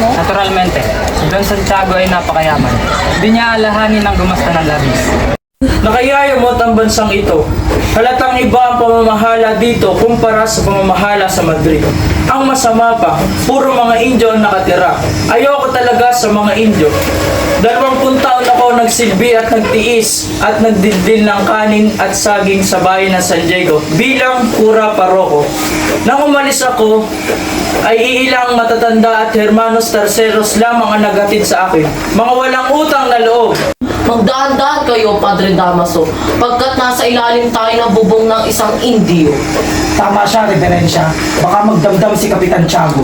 Naturalmente, si Don Santiago ay napakayaman. Hindi niya alahanin ang gumasta ng labis. Nakayayamot ang bansang ito. Halatang iba ang pamamahala dito kumpara sa pamamahala sa Madrid. Ang masama pa, puro mga Indio ang nakatira. Ayoko talaga sa mga Indio. 20 taon ako nagsilbi at nagtiis at nagdildil ng kanin at saging sa bayan ng San Diego bilang kura paroko. Nang umalis ako, ay iilang matatanda at hermanos terceros lamang ang naghatid sa akin. Mga walang utang na loob. Magdaan-daan kayo, Padre Damaso, pagkat nasa ilalim tayo ng bubong ng isang Indio. Tama siya, Reverensya. Baka magdamdam si Kapitan Tiago.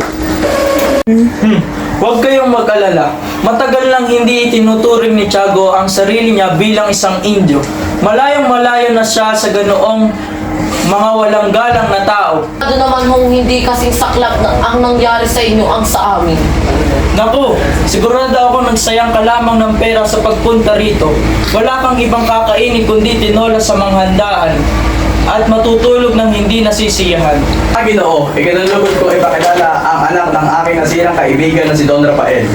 Huwag kayong mag-alala. Matagal nang hindi itinuturing ni Tiago ang sarili niya bilang isang Indio. Malayong-malayo na siya sa ganoong mga walang galang na tao. Ano naman mong hindi kasing saklap na ang nangyari sa inyo ang sa amin. Naku, sigurado ako nagsayang ka lamang ng pera sa pagpunta rito. Wala kang ibang kakainin kundi tinola sa mga handaan at matutulog ng hindi nasisiyahan. Ginoo, ikinalugod ko ipakilala ang anak ng aking nasirang kaibigan na si Don Rafael.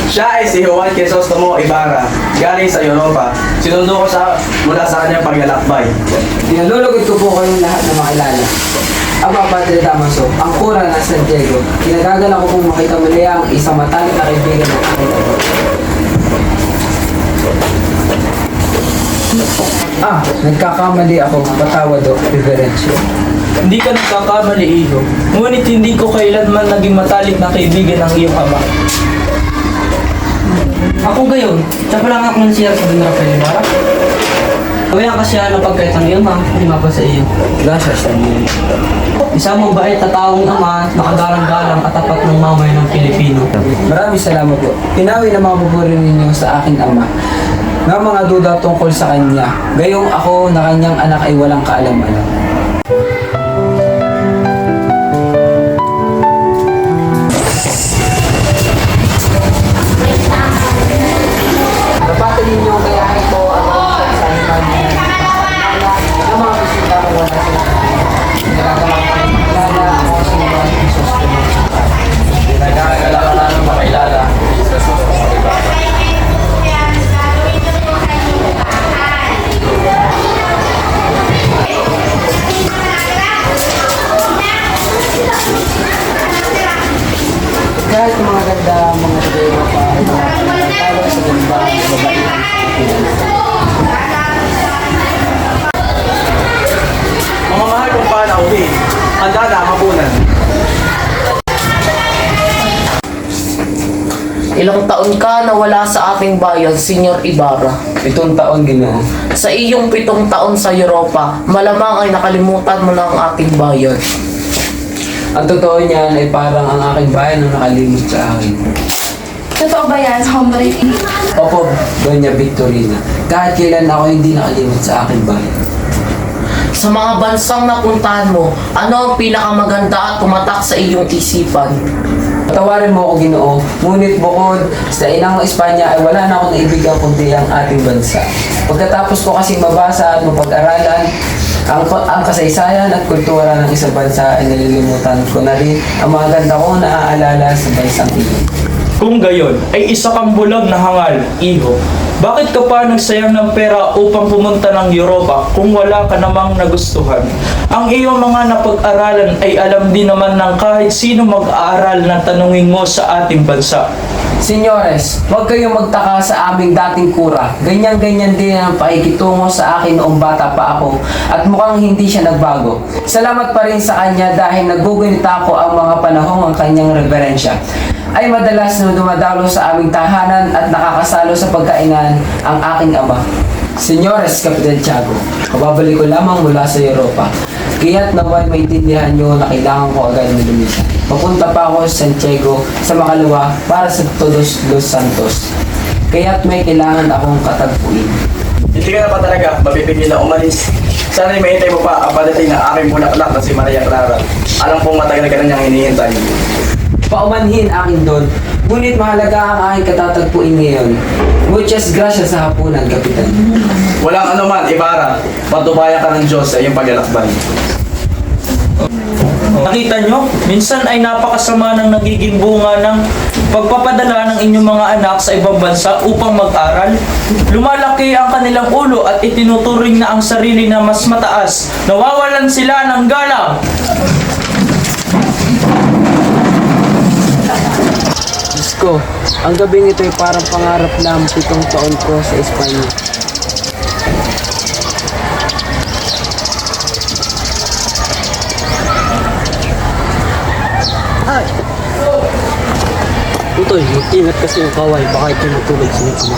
Siya ay si Juan Crisostomo Ibarra, galing sa Europa. Sinundo ko siya mula sa kanyang paglalakbay. Tinalulugod ko po kayong lahat na makilala. Aba, Padre Damaso, ang kura ng San Diego. Kinagagala ko pong makita muli ang isang matalik na kaibigan ng aking abo. Nagkakamali ako. Patawad o, Reverensyo. Hindi ka nagkakamali, Iho. Ngunit hindi ko kailanman naging matalik na kaibigan ng iyong ama. Ako gayon, siya pa lang ako ng siyar sa Don Rafael Ibarra. Kaya kasi ng pagkait ng iyong ma, lima pa sa iyo. Gracias, Daniel. Isang mabait na taong ama, nakagalang-galang at tapat ng mamay ng Pilipino. Maraming salamat po. Pinawi na mga pupuri ninyo sa aking ama ng mga duda tungkol sa kanya. Gayong ako na kanyang anak ay walang kaalam-alam. Dapat ninyo kayahin po ang sa himan ng mga bisita ko wala sila. Nagagalang makilala ako sa mga Jesus ko. Nagkakala ka namin makilala. Kahit yung mga ganda, mga dero pa, ay mga talo sa ganda, babae. Mga mahal kong panauhin, handa na mapunan. Ilang taon ka nawala sa ating bayan, Senyor Ibarra. 7 taon, Ginoo. Sa iyong 7 taon sa Europa, malamang ay nakalimutan mo na ang ating bayan. Ang totoo niyan ay parang ang aking bayan ang nakalimot sa akin. Totoo ba yan, hombre? Opo, Doña Victorina. Kahit kailan ako hindi nakalimot sa aking bayan. Sa mga bansang napuntahan mo, ano ang pinakamaganda at tumatak sa iyong isipan? Patawarin mo ako, Ginoo. Ngunit bukod sa inang Espanya ay wala na akong naibigan kundi ang ating bansa. Pagkatapos ko kasing mabasa at mapag-aralan ang kasaysayan at kultura ng isang bansa ay nalilimutan ko na rin ang mga ganda kong naaalala sa bansang iyon. Kung gayon, ay isa kang bulag na hangal, Iho. Bakit ka pa nagsayang ng pera upang pumunta ng Europa kung wala ka namang nagustuhan? Ang iyong mga napag-aralan ay alam din naman ng kahit sino mag-aaral na tanungin mo sa ating bansa. Senyores, huwag kayong magtaka sa aming dating kura. Ganyan-ganyan din ang pakikitungo sa akin noong bata pa ako at mukhang hindi siya nagbago. Salamat pa rin sa kanya dahil nagugunita ko ang mga panahong ang kanyang reverensya. Ay madalas na dumadalo sa aming tahanan at nakakasalo sa pagkainan ang aking ama. Senyores, Kapitan Tiago, kababalik ko lamang mula sa Europa. Kaya't naway maintindihan nyo na kailangan ko agad na lumisan. Papunta pa ako sa Santiago sa makalawa para sa Todos los Santos. Kaya't may kailangan akong katagpuin. Hindi ka na pa talaga mabibigil na umalis. Sana'y mahintay mo pa ang padating ng aking bulaklak na si Maria Clara. Alam kong matagal ka na niyang hinihintay. Paumanhin akin doon, ngunit mahalaga ang aking katatagpuin ngayon. Muchas gracias sa hapunan, Kapitan. Walang anuman, Ibarra. Patubayan ka ng Diyos sa iyong paglalakbay. Nakita nyo, minsan ay napakasama ng nagiging bunga ng pagpapadala ng inyong mga anak sa ibang bansa upang mag-aral. Lumalaki ang kanilang ulo at itinuturing na ang sarili na mas mataas. Nawawalan sila ng galang. Diyos ko, ang gabing ito ay parang pangarap na 7 taon ko sa Espanya. Utoy, ingat kasi yung kaway, baka ito matulog sa inyo ama.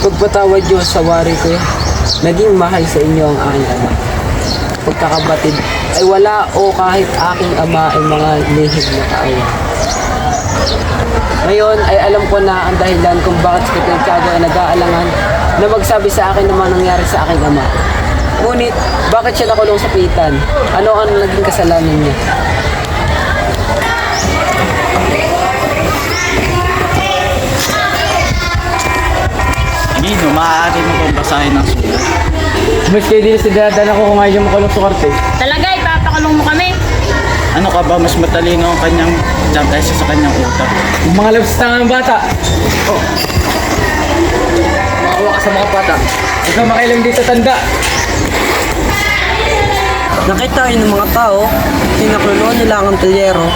Pagpatawad niyo sa wari ko, naging mahal sa inyo ang aking ama. Pagkakabatid ay wala o kahit aking ama ay mga lihim na kaawa. Ngayon ay alam ko na ang dahilan kung bakit si Kapitang Tiago ay nag-aalangan na magsabi sa akin naman nangyari sa aking ama. Ngunit, bakit siya nakulong sa pitan? Ano ang naging kasalanan niya? Gino, maaari mo kong basahin ang sulat. Mas kayo din sa dadala ko kung ayaw yung makulong sa karte. Talaga, ipapakulong mo kami. Ano ka ba, mas matalino ang kanyang jump kaysa sa kanyang utak? Yung mga labs ng bata. Oh. Makawa ka sa mga bata. Huwag ka makailang dito tanda. Nakita kayo ng mga tao, kinakuluan nila ang artilyero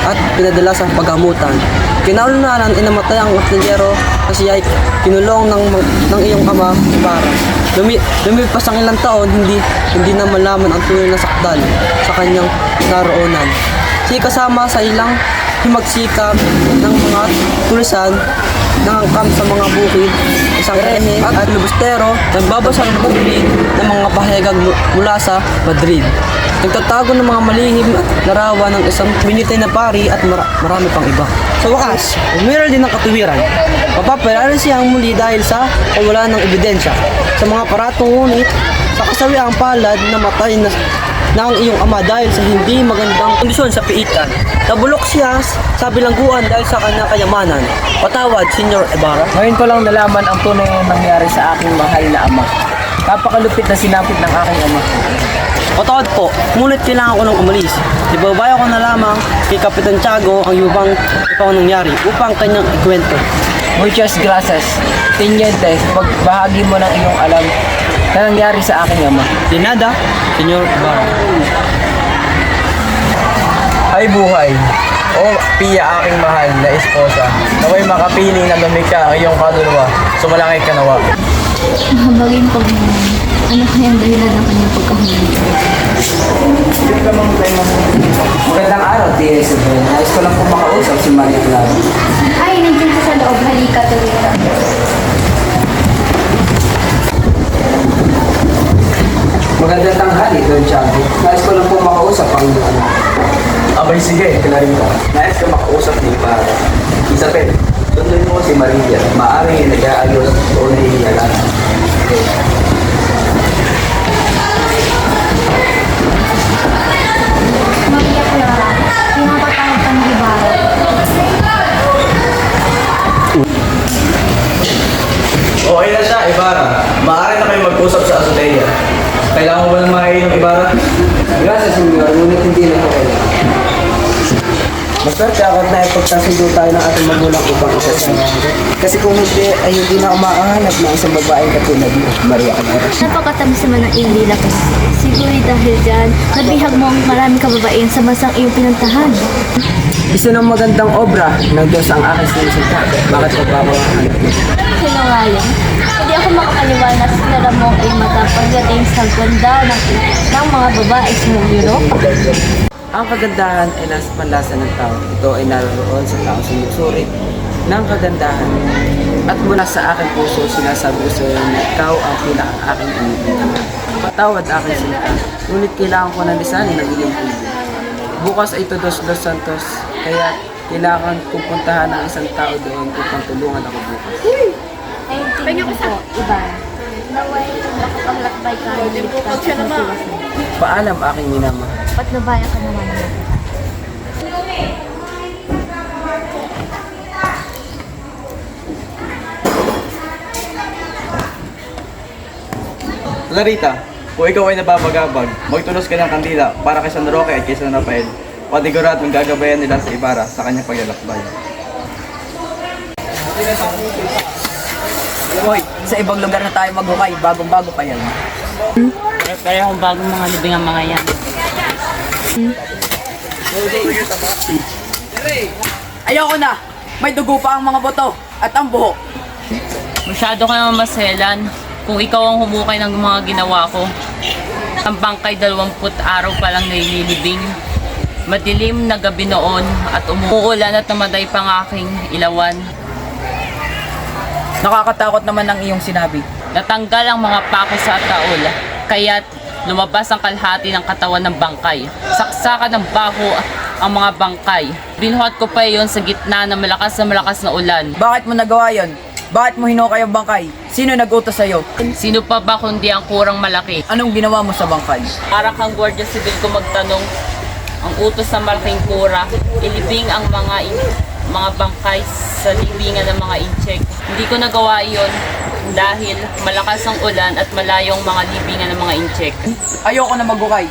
at pinadala sa paghamutan. Kinaunanan inamatay ang artilyero kasi ay kinulong ng iyong ama, Ibarra. Lumipas ang ilang taon, hindi na malaman ang tunay na sakdal sa kanyang naroonan. Si kasama sa ilang himagsikap ng mga tulisan, nangangkam sa mga bukid, isang rehe at lubustero, nagbabasa ng bukid ng mga pahegang mula sa Madrid. Nagtatago ng mga malihim na rawa ng isang minitay na pari at marami pang iba. Sa wakas, umiral din ng katuwiran. Mapapalala siyang muli dahil sa kawalan ng ebidensya. Sa mga paratong ngunit, sa kasawiang palad na matay na ang iyong ama dahil sa hindi magandang kondisyon sa piitan. Nabulok siya sa bilangguan dahil sa kanyang kayamanan. Patawad, Senyor Ibarra. Ngayon ko lang nalaman ang tunay na nangyari sa aking mahal na ama. Kapakalupit na sinapit ng aking ama. Patawad po, ngunit kailangan ko nang umalis. Ibabaya ko na lamang kay Kapitan Tiago ang ipang nangyari upang kanyang ikwento. Muchas gracias. Teniente, pagbahagi mo ng iyong alam na nangyari sa aking ama. De nada, Senyor Ibarra. Ay buhay, o Pia aking mahal na esposa, naway makapiling na lumika ang iyong kaluluwa, sumalangay ka nawa. Mahabagin pagmamahal. Ano kayang dahilan ng kanyang pagkahuli? Magandang araw, Tia Isabel. Nais ko lang po makausap si Maria Clara. Ay, nandiyan siya sa loob. Halika, Tulita. Magandang tanghali, Don Tiago. Nais ko lang po makausap ang iyong anak. Abay sige, Clarita, nais ka makausap ni Para. Isabel, tunduin mo si Maria, maaaring nag-aayos o nahihiyalan. Maria Clara, pinapatawag ka ng Ibarra. Okay na siya, Ibarra. Maaari na kayo mag-usap sa azotea. Kailangan mo ba ng makainom, Ibarra? Gracias, Senyor. Ngunit hindi na ako kailangan. Maswerte ako at naipagkasundo tayo ng ating magulang upang isasama. Kasi kung hindi, ay hindi na ako makahanap ng isang babaeng katulad mo, Maria Clara. Napakatamis naman ng iyong lila kasi. Siguro dahil dyan, nabihag mo ang maraming kababayan sa bansang iyong pinuntahan. Isa ng magandang obra ng Diyos ang aking sinusunta. Bakit ko ba ako hanap mo? Sinungaling. Hindi ako makakaliwanag sa nila mo ang iyong mata pagdating sa ganda ng mga babae sa Europe. Ang kagandahan ay nasa panlasa ng tao. Ito ay naroon sa tao sinusuri ng kagandahan. At mula sa aking puso, sinasabi ko sa iyo na ikaw ang pinaka-aking iniibig. Patawad aking sinta, ngunit kailangan ko na lisanin ng iyong puso. Bukas ay Todos Los Santos, kaya kailangan pupuntahan ng isang tao doon upang tulungan ako bukas. Ayun po, Ibarra. Naway, makapaglakbay ka ng ligtas at matiwasan. Paalam aking minama. Patnubayan ka naman naman. Clarita, Kung ikaw ay nababagabag, magtulos ka ng kandila para kay San Roque at kay San Rafael. Patiguradong gagabayan nila sa Ibarra sa kanyang paglalakbay. Hoy, sa ibang lugar na tayo maghukay, bagong-bago pa yan. Kaya akong bagong mga libing ang mga yan. Ayoko na! May dugo pa ang mga boto at ang buhok. Masyado ka naman maselan kung ikaw ang humukay ng mga ginawa ko. Ang bangkay 20 araw pa lang nililibing. Madilim na gabi noon at umuulan at namatay pang aking ilawan. Nakakatakot naman ang iyong sinabi. Natanggal ang mga pako sa taol, kaya't lumabas ang kalahati ng katawan ng bangkay. Saksakan ng baho ang mga bangkay. Binuhat ko pa iyon sa gitna ng malakas na ulan. Bakit mo nagawa yon? Bakit mo hinukay ang bangkay? Sino nag-utos sa'yo? Sino pa ba kundi ang kurang malaki? Anong ginawa mo sa bangkay? Para kang Guardia Civil ko magtanong, ang utos ng malaking kura, ilibing ang mga bangkay sa libingan ng mga incheck. Hindi ko nagawa iyon dahil malakas ang ulan at malayong mga libingan ng mga incheck. Ayoko na maghukay.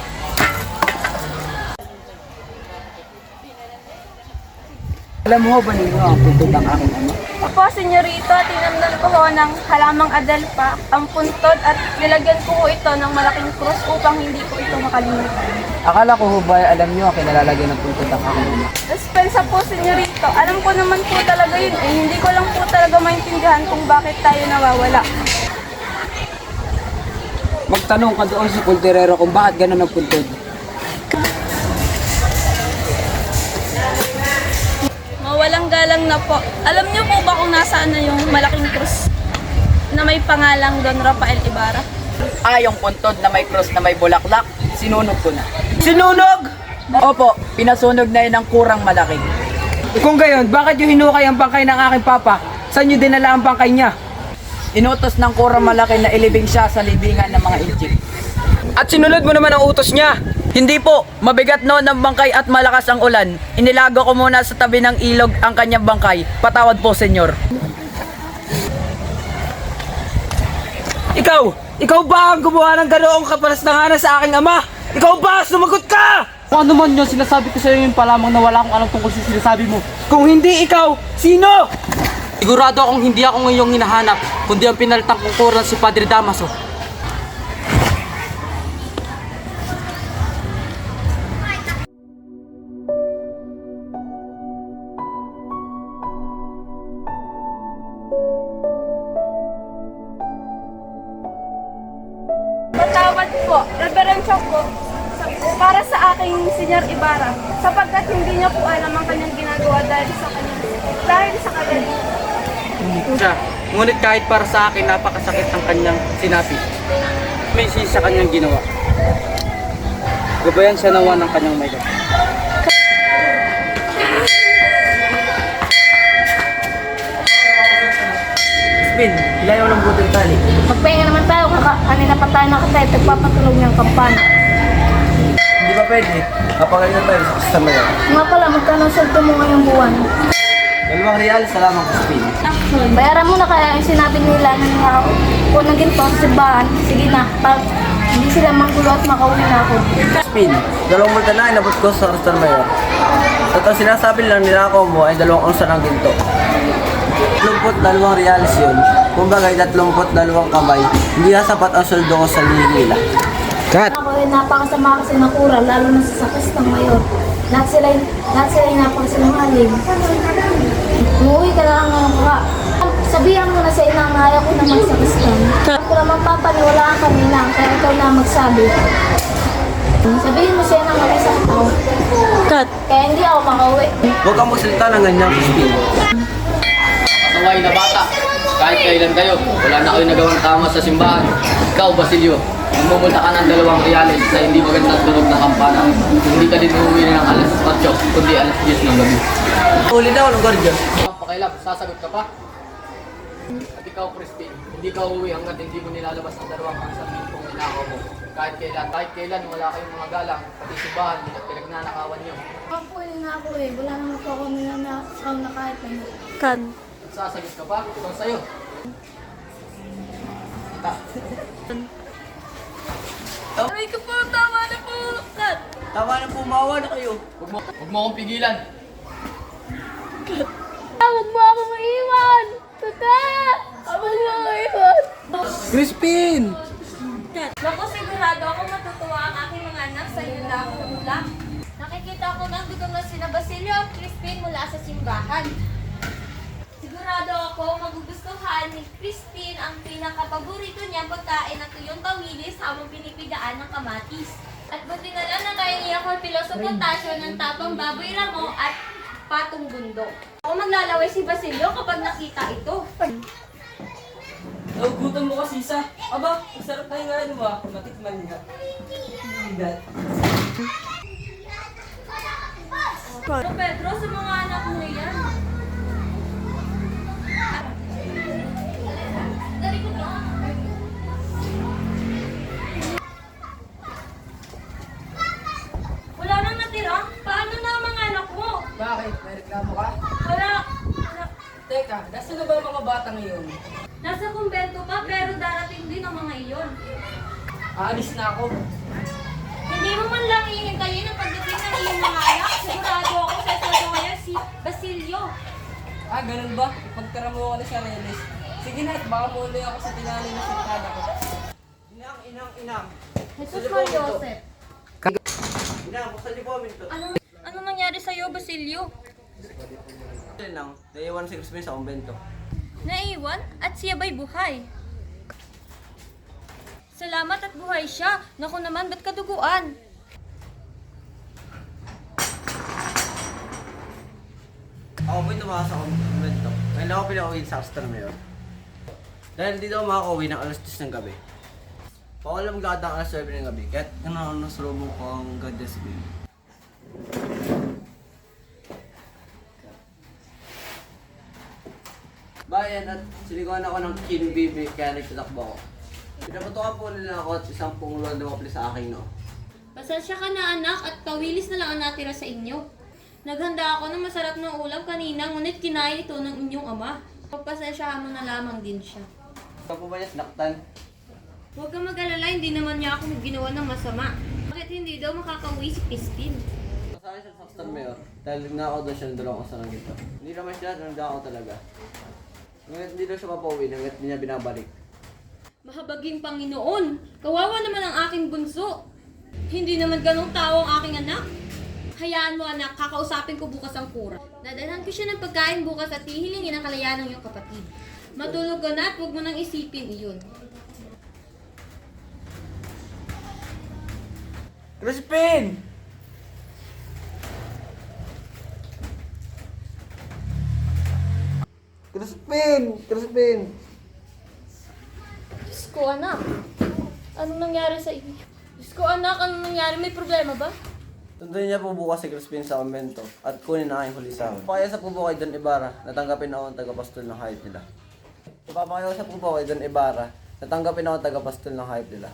Alam mo ba ninyo ang puntod ng aking ama? Opo, senyorito, tinamnan ko ho ng halamang adelpa ang puntod at nilagyan ko ho ito ng malaking krus upang hindi ko ito makalimutan. Akala ko ho ba alam niyo ang kinalalagyan ng puntod ng aking ama? Dispensa po, senyorito. Alam ko naman po talaga yun eh. Hindi ko lang po talaga maintindihan kung bakit tayo nawawala. Magtanong ka doon sa kulturero kung bakit ganun ang puntod. Mawalang galang na po. Alam niyo po ba kung nasaan na yung malaking krus na may pangalang Don Rafael Ibarra? Yung puntod na may cross na may bulaklak, sinunog ko na. Sinunog? Opo, pinasunog na yun ng kurang malaki. Kung gayon, bakit yung hinukay ang bangkay ng aking papa? Saan nyo dinala ang bangkay niya? Inutos ng kurang malaki na ilibing siya sa libingan ng mga inchik. At sinunod mo naman ang utos niya. Hindi po, mabigat noon ang bangkay at malakas ang ulan. Inilago ko muna sa tabi ng ilog ang kanyang bangkay. Patawad po, senyor. Ikaw ba ang gumawa ng ganoong kapalastanganan sa aking ama? Ikaw ba? Sumagot ka! Kung ano man yun, sinasabi ko sa'yo yun pa lamang na wala akong alam tungkol sa sinasabi mo. Kung hindi ikaw, sino? Sigurado akong hindi ako ngayong hinahanap, kundi ang pinalitang kungkuran si Padre Damaso. Patawad po, reverensya ko para sa aking Senyor Ibarra sapagkat hindi niya po alam ang kanyang ginagawa dahil sa kagalingan. Siya, ngunit kahit para sa akin, napakasakit ang kanyang sinabi. May sisi sa kanyang ginawa. Gabayan siya nawa ng kanyang may gawa. Spin, ilayaw ng butong tali. Magpahinga naman tayo, kanina pa tayo nakatay, nagpapatulog niyang kampana. Hindi ba pwede? Kapagaling na tayo sa customer. Nga pala, magkano ang sweldo mo ngayong buwan? 2 real, salamat ko, Spin. Bayaran mo na kaya yung sinabi nila na kung naging to sa simbahan, sige na, pag hindi sila manggulo at makauwi na ako. Spin, 2 multa na inabot ko sa customer. At ang sinasabi lang nila mo ay 2 onsa ng ginto. 32 reals yun. Kumbaga, 32 kamay. Hindi na sapat ang sweldo ko sa nila. Ako ay napakasama kasi ng kura, lalo na sa sakis ng mayor. Lahat sila ay napakasinungaling. Umuwi ka na lang ngayon ka. Sabihan mo na sa inang na ayaw ko na magsakis ka. Ako naman papaniwalaan kanina, kaya ikaw na magsabi. Sabihin mo siya nang mag-isang tao. Kaya hindi ako makauwi. Huwag kang magsalita ng ganyan, Spin. Pasaway na bata, kahit kailan kayo, wala na kayo nagawang tama sa simbahan. Ikaw, Basilio, mamumulta ka ng 2 reales sa hindi magandang tunog ng kampana. Hindi ka din uuwi ng alas 8, kundi alas 10 ng gabi. Uli daw ng gwardiya. Ang pakilap, sasagot ka pa? At ikaw, Crispin, hindi ka uuwi hanggat hindi mo nilalabas ang 2 kansarmin kung inakaw mo. Kahit kailan wala kayong mga galang, pati simbahan, at pinagnanakawan nyo. Ako na ako eh, wala naman po ako ninanakaw na kahit ano. Sasagot ka pa? Ito sa'yo. Aray ko po, tama na po. Tama na po, maawa na kayo. Huwag mo akong pigilan. Huwag mo ako maiwan! Tata! Huwag mo ako maiwan! Crispin! Naku, sigurado ako matutuwa ang aking mga anak sa iyo na ako mula. Nakikita ko nang dugong na sina Basilio at Crispin mula sa simbahan. Sigurado ako magugustuhan ni Crispin ang pinakapaborito niyang pagkain na tuyong tawilis habang pinipigaan ng kamatis. At buti na lang na kaya niya ako piloso potasyo ng tapang baboy ramo at patong bundok. Ako maglalaway si Basilio kapag nakita ito. Nagugutom mo kasi isa. Aba, masarap na yung ano ba? Matikman nga. Pedro, sa mga anak mo yan. Dali ko to. Wala nang natira. Paano na ang mga anak mo? Bakit? May reklamo ka? Wala. Teka, nasa na ba ang mga bata ngayon? Nasa kumbento pa pero darating din ang mga iyon. Aalis na ako. Hindi mo man lang hihintayin ang pagdating ng iyong mga anak. Sigurado ako sa ito ngayon si Basilio. Ah, ganun ba? Ipagtara mo ako na siya, Relis. Sige na, at baka muloy ako sa tinali na sintada ko. Inang. Jesus Mar Joseph. Inang, buksan niyo po ang minto. Ano nangyari sa'yo, Basilio? Yan lang, naiwan si Crispin sa kumbento. Naiwan at siya ba'y buhay? Salamat at buhay siya. Naku naman, ba't kaduguan? Ako po'y tumakas sa kumbento. Ngayon ako pinakawin sa Astor Mayor. Dahil hindi daw makakauwi ng alas 10 ng gabi. Pawalang gada ang alas 9 ng gabi, kaya't nasulubong ko ang Goddess Bill. Bayan at siniguan ako ng King Bibi kaya nagtatakbo ako. Pinapatukan po nila ako at isang pungluan dumapli sa akin, no? Pasensya ka na anak at kawilis na lang ang natira sa inyo. Naghanda ako ng masarap na ulam kanina ngunit kinain ito ng inyong ama. Pagpasensyahan mo na lamang din siya. Ikaw po ba niya sinaktan? Huwag kang mag-alala, hindi naman niya ako ginawa ng masama. Bakit hindi daw makakauwi si Crispin? Kasama siya sa Astor Mayor dahil nakaw daw siya ng dalawang kasarang ito. Hindi naman siya, nandakaw talaga. Ngunit hindi daw siya mapauwi, ngunit hindi niya binabalik. Mahabaging Panginoon, kawawa naman ang aking bunso. Hindi naman ganong tao ang aking anak. Hayaan mo anak, kakausapin ko bukas ang kura. Dadalhan ko siya ng pagkain bukas at hihilingin ang kalayaan ng iyong kapatid. Matulog ka na at huwag mo nang isipin iyon. Crispin! Crispin! Diyos ko anak, anong nangyari sa iyo? Diyos ko anak, anong nangyari? May problema ba? Tuntunin niya po bukas si Crispin sa kumbento at kunin ang aking huli sa akin. Papakaya sa po kay Don Ibarra, natanggapin ako ang tagapastol ng hayop nila. Papakaya sa po kay Don Ibarra, natanggapin ako ang tagapastol ng hayop nila.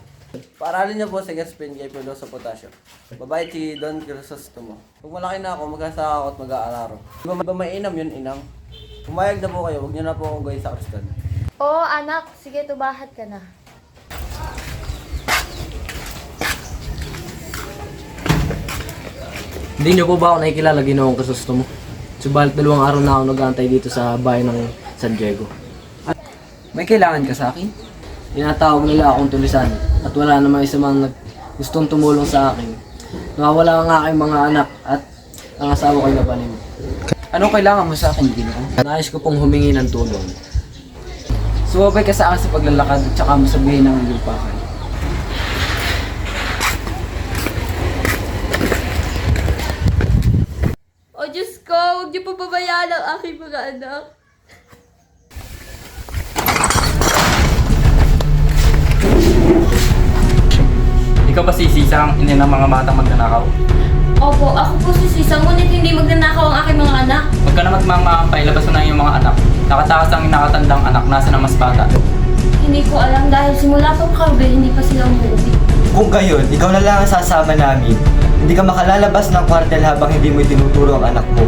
Paaralin niyo po si Crispin kay Piloso Potasio. Babae si Don Crisostomo. Pag malaki na ako, mag-asaka ako at mag-aalaro. Di ba mainam yun, inang? Pumayag na po kayo, huwag niyo na po akong gawin sa Kriston. Oo anak, sige tubahat ka na. Hindi niyo po ba ako nakikilala Ginoong Crisostomo? Subalit 2 araw na ako nag-aantay dito sa bayan ng San Diego. May kailangan ka sa akin? Tinatawag nila akong tulisan at wala namang isa mang gustong tumulong sa akin. Nawawala ang aking mga anak at ang asawa ko'y napalim. Anong kailangan mo sa akin, Ginoo? Nais ko pong humingi ng tulong. Sumabay ka sa akin sa paglalakad at saka mo sabihin ng iyong pakay. O Diyos ko, huwag niyo po pabayaan ang aking mga anak. Ikaw ba si Sisa ang ina ng mga batang magnanakaw? Opo, ako po si Sisa, ngunit hindi magnanakaw ang aking mga anak. Huwag ka na magmamampay, labas mo na yung mga anak. Nakatakas ang nakatandang anak, nasa na mas bata. Hindi ko alam dahil simula pang karbe, hindi pa sila umuwi. Kung gayon, ikaw na lang ang sasama namin. Hindi ka makalalabas ng kwartel habang hindi mo itinuturo ang anak mo.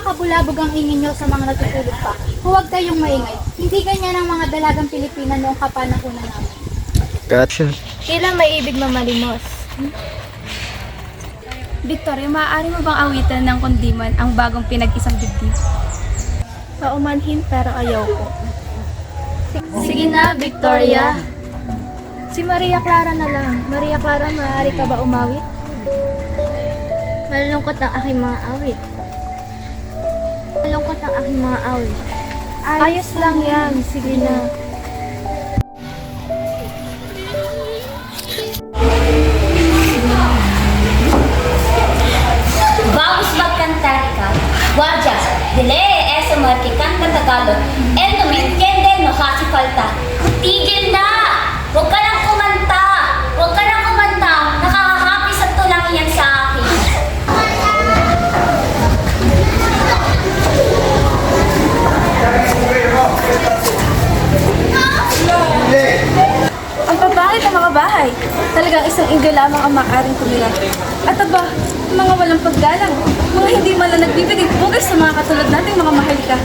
nakakabulabog ang ingin nyo sa mga natutulog pa. Huwag kayong maingay. Hindi ganyan ang mga dalagang Pilipina noong kapanahunan namin. Gotcha. Kailan may ibig mamalimos? Victoria, maaari mo bang awitan ng kundiman ang bagong pinag-isang dibdib? Paumanhin pero ayaw ko. Sige na, Victoria. Si Maria Clara na lang. Maria Clara, maaari ka ba umawit? Malungkot ang aking mga awit. Malungkot ang aking mga awit. Ayos lang yan. Sige na. Vamos magkantar ikaw. Guardias, dile esa markikanta Tagalog. Ento maintiende no hace falta. Tigil na! Huwag ka nang kumanta! Huwag ka nang kumanta! Nakakahappy sa tulang yan sa akin. Ang papangit ng mga bahay. Talagang isang inggay lamang ang maaaring tumira. At aba, mga walang paggalang, mga hindi man lang nagbibigay pugay sa mga katulad nating mga mahalika.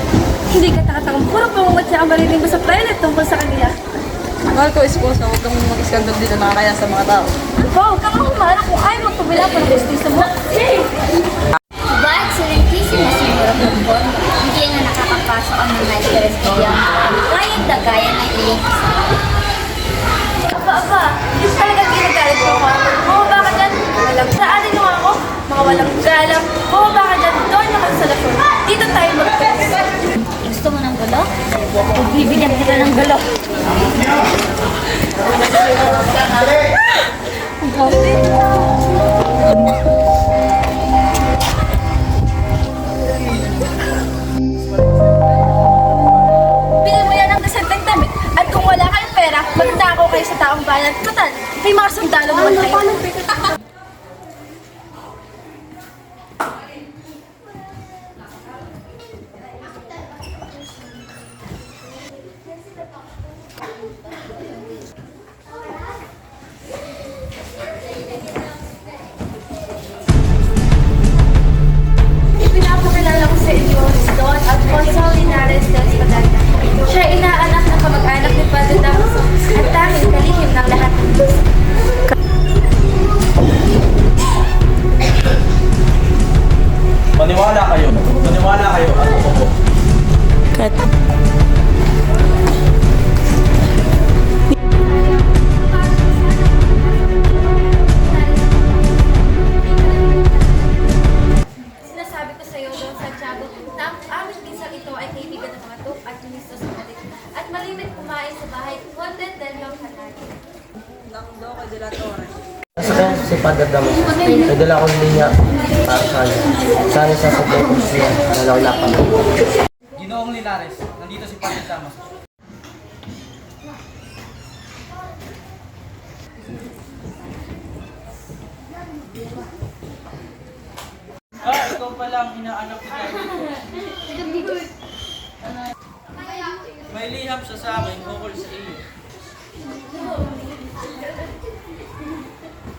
Hindi ka takatakang puro pangungatya ang marinig mo sa planet tungkol sa kanila. Mahal ko, esposa, huwag kang mag-iskandal dito na nakakaya sa mga tao. Aba, huwag kang humara kung ayaw magpabila pa ng justice mo. Diba, excelentísima siguro po, hindi na nakakapasok ang mga estudyante. Kahit dagayan ng iyong Aba, hindi talaga ginagalit mo ako. Bumaba ka dyan, walang saanin mo ako, mga walang galang. Bumaba ka dyan, doon na sa lasyon. Dito tayo magpapos. Gusto mo ng gulo? Bibigyan kita ng gulo. Bigyan mo yan ng desenteng damit. At kung wala kayong pera, magtako kayo sa taong bayan. Total, may mga sundalo naman kayo. Pinapakilala ko sa inyo si Don Alfonso Linares del Espadanya. Siya ay inaanak ng kamag-anak ni Padre Damaso at tanging kalihim ng lahat ng Diyos. Maniwala kayo at umupo. Sinasabi ko sa iyo, Don Santiago, na ang aming pinsang ito ay kaibigan ng mga tuk at ministro sa kalit. At malimit kumain sa bahay, Conde del Leon Canari. Nakdo kay De La Torre. Sa kanya si Padre Damos, may dala akong linya para sa kanya. Sana sa support ko siya, nalawlapan. Ginoong Linares, nandito si Padre Damas. Ikaw pala ang inaanak ni Carlito. May liham siya sa akin, ukol sa iyo.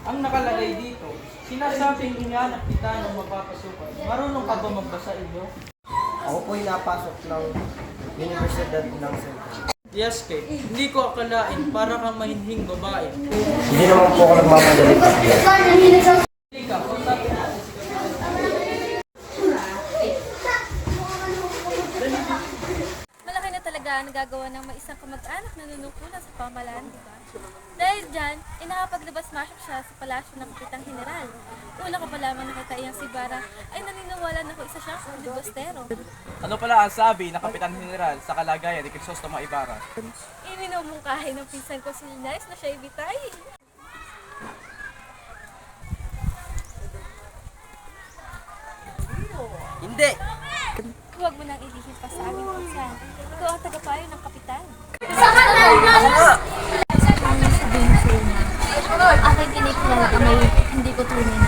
Ang nakalagay dito, sinasabing inaanak kita ng mapapasukan. Marunong ka ba magbasa iyo? Ako po'y napasok ng Universidad ng Central. Yes, Kate. Hindi ko akalain para kang mahinhing babae. Hindi naman po ako nagmamadali pa. Halika, kausapin natin si Malaki na talaga ang nagagawa ng may isang kamag-anak na nunukulan sa pamahalaan, di ba? Dahil dyan, inakapaglabas-masok siya sa palasyo ng Kapitang General. Una ko pa lamang nakita iyang si Bara ay naniniwala na kung isa siyang libostero. Ano pala ang sabi ng Kapitan General sa kalagayan ni Crisostomo Ibarra? Ininumungkahi ng pinsan ko si Linares na siya ibitay. Hindi! Huwag mo nang ilihim pa sa aming pinsan. Ikaw ang tagapayo ng kapitan. Aking kinikilala ka may hindi ko tunay na.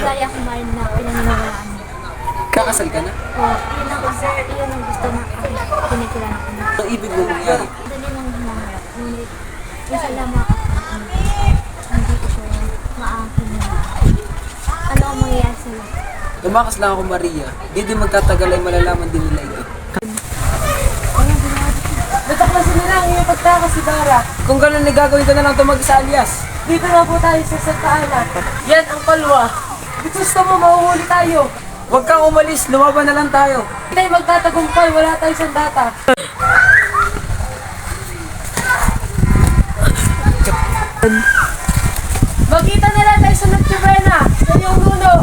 Kaya kumain na pinaniniwalaan mo. Kakasal ka na? Iyon ang gusto na aking kinikilala ko na. Ang ibig mo mangyari. Dali nang humangarap. Ngunit, isa lamang ako. Hindi ko siya maaakin na. Ano ang mangyayari sa'yo? Tumakas lang ako, Maria. Di din magtatagal ay malalaman din nila ito. Nataklasin na lang yung pagtakas si Dara. Kung ganun, gagawin ko na lang ito mag-isa, alias. Dito na po tayo sa Santa Ana. Yan ang kalwa. Gusto mo, mahuhuli tayo. Huwag kang umalis, lumaban na lang tayo. Hindi tayo magtatagumpay, wala tayong sandata. Magkita na lang tayo sa Nagtibena, sa iyong nuno.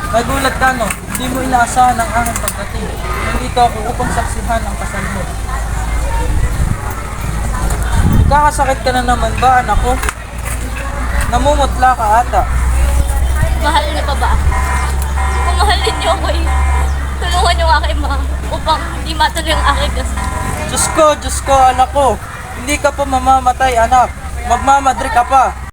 Nagulat ka, no? Hindi mo inaasahan ang aking pagdating. Nandito ako upang saksihan ang kasal mo. Kakasakit ka na naman ba, anak ko? Namumutla ka ata. Mahal niyo pa ba? Kung mahal ninyo ako tulungan niyo ang aking mga upang hindi matuloy ang aking kasal. Diyos ko, anak ko. Hindi ka pa mamamatay, anak. Magmamadre ka pa.